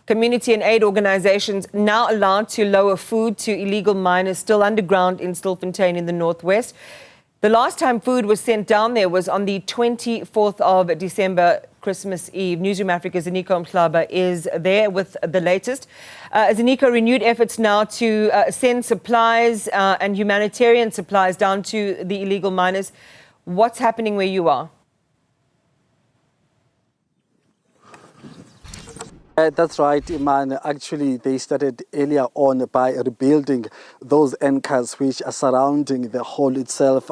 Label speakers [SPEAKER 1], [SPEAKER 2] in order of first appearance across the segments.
[SPEAKER 1] Community and aid organizations now allowed to lower food to illegal miners still underground in Stilfontein in the northwest. The last time food was sent down there was on the 24th of December, Christmas Eve. Newzroom Afrika's Ziniko Mhlaba is there with the latest. Ziniko, renewed efforts now to send supplies and humanitarian supplies down to the illegal miners. What's happening where you are?
[SPEAKER 2] That's right, Iman. Actually, they started earlier on by rebuilding those anchors which are surrounding the hole itself.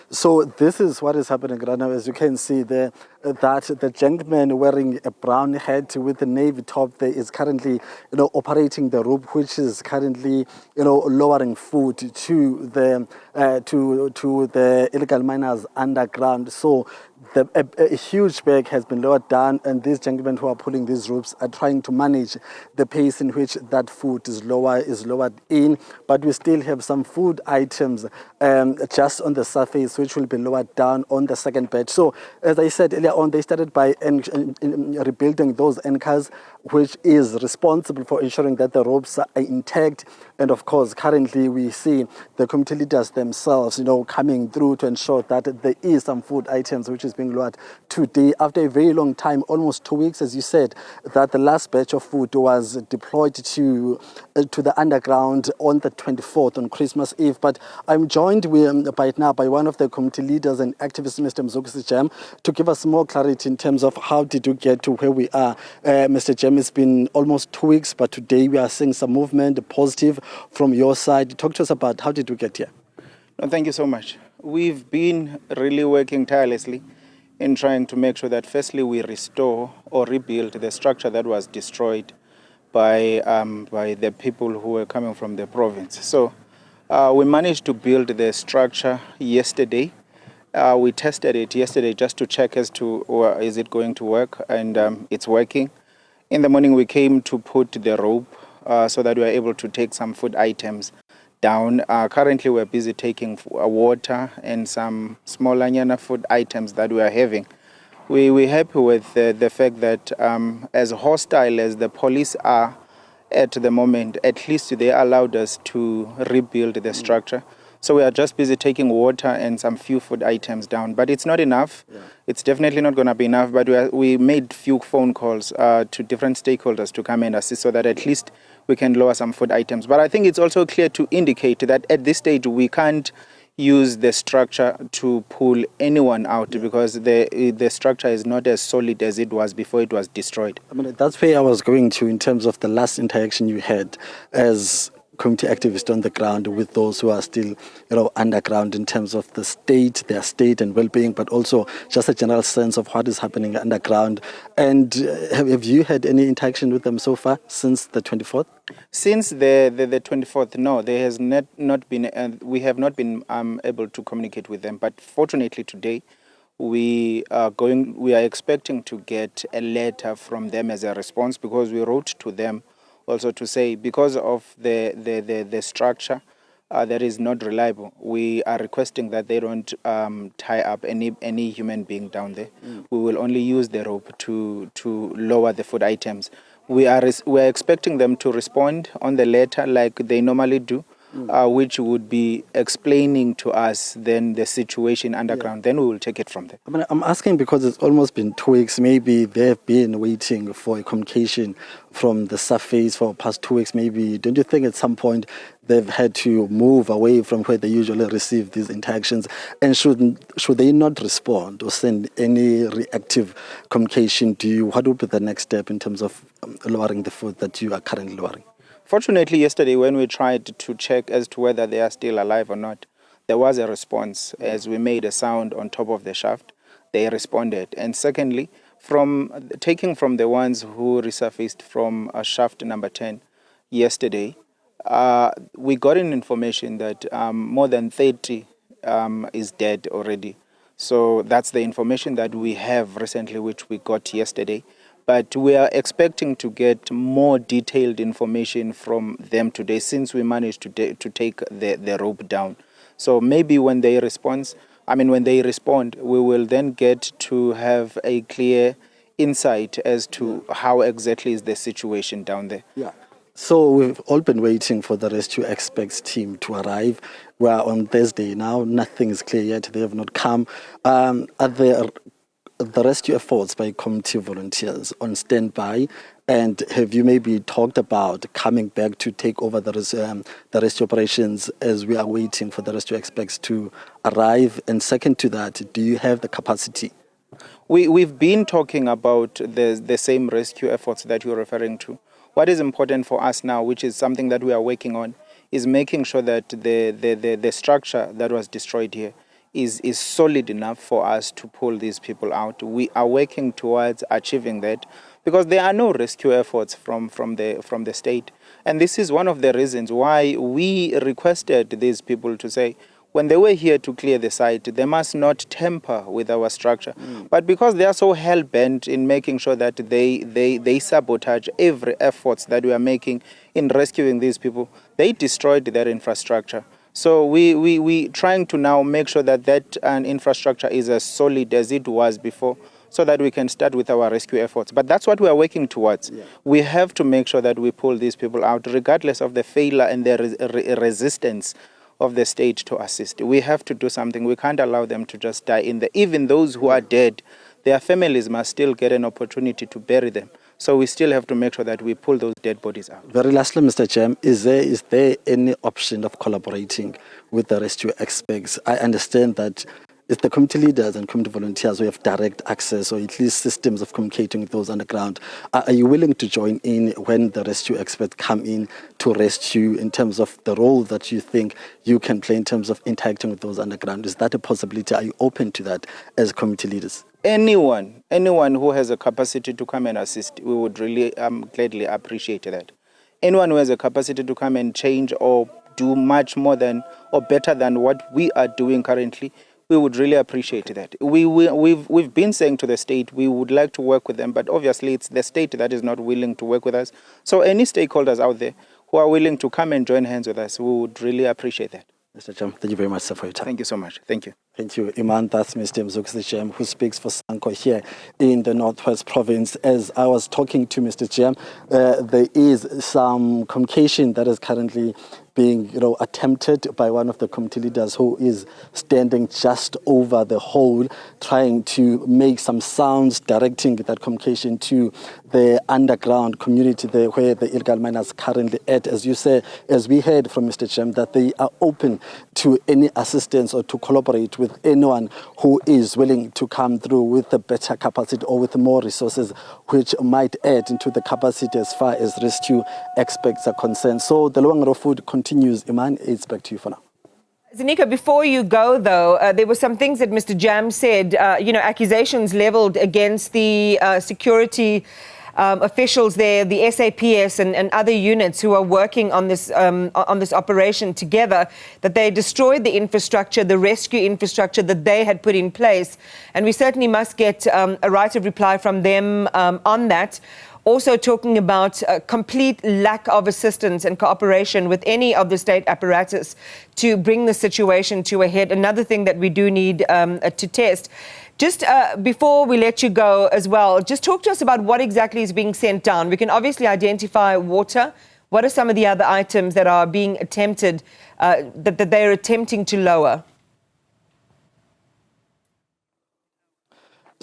[SPEAKER 2] So this is what is happening right now. As you can see there, that the gentleman wearing a brown hat with a navy top there is currently, operating the rope, which is currently, lowering food to the illegal miners underground. So a huge bag has been lowered down, and these gentlemen who are pulling these ropes are trying to manage the pace in which that food is lowered in. But we still have some food items just on the surface, which will be lowered down on the second batch. So, as I said earlier on, they started by rebuilding those anchors, which is responsible for ensuring that the ropes are intact. And of course, currently we see the community leaders themselves, coming through to ensure that there is some food items which is being lowered today after a very long time, almost 2 weeks, as you said, that the last batch of food was deployed to the underground on the 24th on Christmas Eve. But I'm joined by one of the community leaders and activists, Mr. Mzogisi Jam, to give us more clarity in terms of how did we get to where we are. Mr. Jam, it's been almost 2 weeks, but today we are seeing some movement, positive from your side. Talk to us about how did we get here?
[SPEAKER 3] No, thank you so much. We've been really working tirelessly in trying to make sure that firstly we restore or rebuild the structure that was destroyed by the people who were coming from the province. So we managed to build the structure yesterday. We tested it yesterday just to check as to is it going to work, and it's working. In the morning we came to put the rope so that we are able to take some food items down. Currently we're busy taking water and some smaller food items that we are having. We're happy with the fact that as hostile as the police are at the moment, at least they allowed us to rebuild the structure. So we are just busy taking water and some few food items down. But it's not enough. Yeah. It's definitely not going to be enough. But we made few phone calls to different stakeholders to come and assist so that at least we can lower some food items. But I think it's also clear to indicate that at this stage we can't use the structure to pull anyone out, because the structure is not as solid as it was before it was destroyed.
[SPEAKER 2] I mean, that's where I was going to in terms of the last interaction you had as community activists on the ground with those who are still, underground, in terms of the state, their state and well-being, but also just a general sense of what is happening underground. And have you had any interaction with them so far since the 24th?
[SPEAKER 3] Since the 24th, no, there has not been. We have not been able to communicate with them. But fortunately today, we are expecting to get a letter from them as a response, because we wrote to them also to say, because of the structure that is not reliable, we are requesting that they don't tie up any human being down there. We will only use the rope to lower the food items. We are expecting them to respond on the letter like they normally do, which would be explaining to us then the situation underground. Then we will take it from there.
[SPEAKER 2] I mean, I'm asking because it's almost been 2 weeks. Maybe they've been waiting for a communication from the surface for the past 2 weeks. Maybe, don't you think at some point they've had to move away from where they usually receive these interactions? And should they not respond or send any reactive communication to you? What would be the next step in terms of lowering the food that you are currently lowering?
[SPEAKER 3] Fortunately, yesterday when we tried to check as to whether they are still alive or not, there was a response. As we made a sound on top of the shaft, they responded. And secondly, taking from the ones who resurfaced from shaft number 10 yesterday, we got an information that more than 30 is dead already. So that's the information that we have recently, which we got yesterday. But we are expecting to get more detailed information from them today, since we managed to take the rope down. So maybe when they respond, we will then get to have a clear insight as to how exactly is the situation down there.
[SPEAKER 2] Yeah. So we've all been waiting for the rescue experts team to arrive. We are on Thursday now. Nothing is clear yet. They have not come. Are there the rescue efforts by community volunteers on standby? And have you maybe talked about coming back to take over the rescue operations as we are waiting for the rescue experts to arrive? And second to that, do you have the capacity?
[SPEAKER 3] We've been talking about the same rescue efforts that you're referring to. What is important for us now, which is something that we are working on, is making sure that the structure that was destroyed here is solid enough for us to pull these people out. We are working towards achieving that because there are no rescue efforts from the state. And this is one of the reasons why we requested these people to say, when they were here to clear the site, they must not tamper with our structure. But because they are so hell-bent in making sure that they sabotage every effort that we are making in rescuing these people, they destroyed their infrastructure. So we trying to now make sure that infrastructure is as solid as it was before, so that we can start with our rescue efforts. But that's what we are working towards. Yeah. We have to make sure that we pull these people out, regardless of the failure and the resistance of the state to assist. We have to do something. We can't allow them to just die in there. Even those who are dead, their families must still get an opportunity to bury them. So we still have to make sure that we pull those dead bodies out.
[SPEAKER 2] Very lastly, Mr. Chair, is there any option of collaborating with the rescue experts? I understand that it's the community leaders and community volunteers who have direct access or at least systems of communicating with those underground. Are you willing to join in when the rescue experts come in to rescue in terms of the role that you think you can play in terms of interacting with those underground? Is that a possibility? Are you open to that as community leaders?
[SPEAKER 3] Anyone who has a capacity to come and assist, we would really gladly appreciate that. Anyone who has a capacity to come and change or do much more than or better than what we are doing currently, we would really appreciate that. We've been saying to the state we would like to work with them, but obviously it's the state that is not willing to work with us. So any stakeholders out there who are willing to come and join hands with us, we would really appreciate that.
[SPEAKER 2] Mr. Cham, thank you very much, sir, for your time.
[SPEAKER 3] Thank you so much. Thank you.
[SPEAKER 2] Thank you, Iman. That's Mr. Mzukisi Jem, who speaks for Sanko here in the Northwest Province. As I was talking to Mr. Jem, there is some communication that is currently being attempted by one of the community leaders who is standing just over the hole, trying to make some sounds, directing that communication to the underground community there where the illegal miners currently at. As you say, as we heard from Mr. Jem, that they are open to any assistance or to collaborate with anyone who is willing to come through with a better capacity or with more resources, which might add into the capacity as far as rescue experts are concerned. So the Luangaro food continues. Iman, it's back to you for now.
[SPEAKER 1] Ziniko, before you go, though, there were some things that Mr. Jam said, accusations leveled against the security officials there, the SAPS and other units who are working on this operation together, that they destroyed the infrastructure, the rescue infrastructure that they had put in place. And we certainly must get a right of reply from them on that. Also talking about a complete lack of assistance and cooperation with any of the state apparatus to bring the situation to a head. Another thing that we do need to test. Just before we let you go as well, just talk to us about what exactly is being sent down. We can obviously identify water. What are some of the other items that are being attempted, that they're attempting to lower?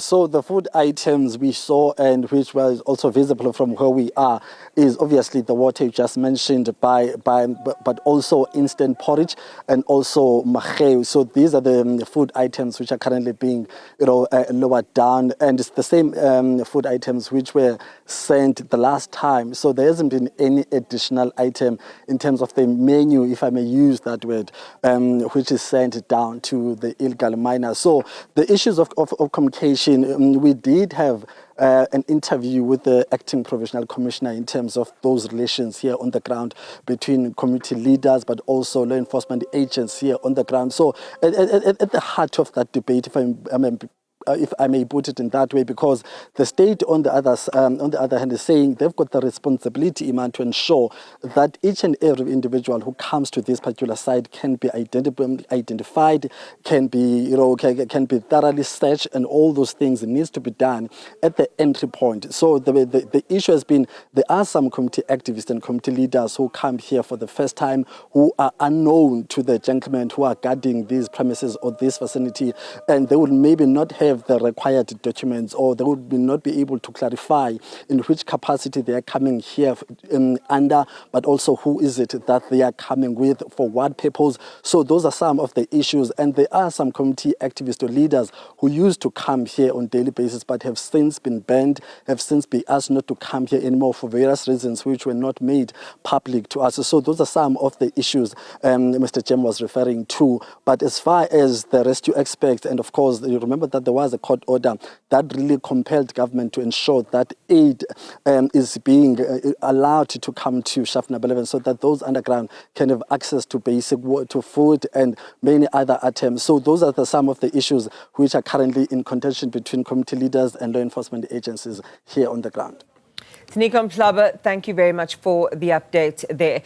[SPEAKER 2] So the food items we saw and which was also visible from where we are is obviously the water you just mentioned, but also instant porridge and also mahe. So these are the food items which are currently being lowered down, and it's the same food items which were sent the last time. So there hasn't been any additional item in terms of the menu, if I may use that word, which is sent down to the illegal miners. So the issues of communication. We did have an interview with the acting provincial commissioner in terms of those relations here on the ground between community leaders, but also law enforcement agents here on the ground. So at the heart of that debate, if if I may put it in that way, because the state on the other hand is saying they've got the responsibility, Iman, to ensure that each and every individual who comes to this particular site can be identified, can be can be thoroughly searched, and all those things needs to be done at the entry point. So the issue has been there are some community activists and community leaders who come here for the first time who are unknown to the gentlemen who are guarding these premises or this vicinity, and they would maybe not have the required documents, or they would not be able to clarify in which capacity they are coming here under, but also who is it that they are coming with, for what purpose. So those are some of the issues, and there are some community activists or leaders who used to come here on a daily basis but have since been banned, have since been asked not to come here anymore for various reasons which were not made public to us. So those are some of the issues Mr. Jem was referring to. But as far as the rescue aspect, and of course you remember that there was a court order that really compelled government to ensure that aid is being allowed to come to shaft number 11, so that those underground can have access to basic to food and many other items. So those are some of the issues which are currently in contention between community leaders and law enforcement agencies here on the ground.
[SPEAKER 1] Ziniko Mhlaba, thank you very much for the update there.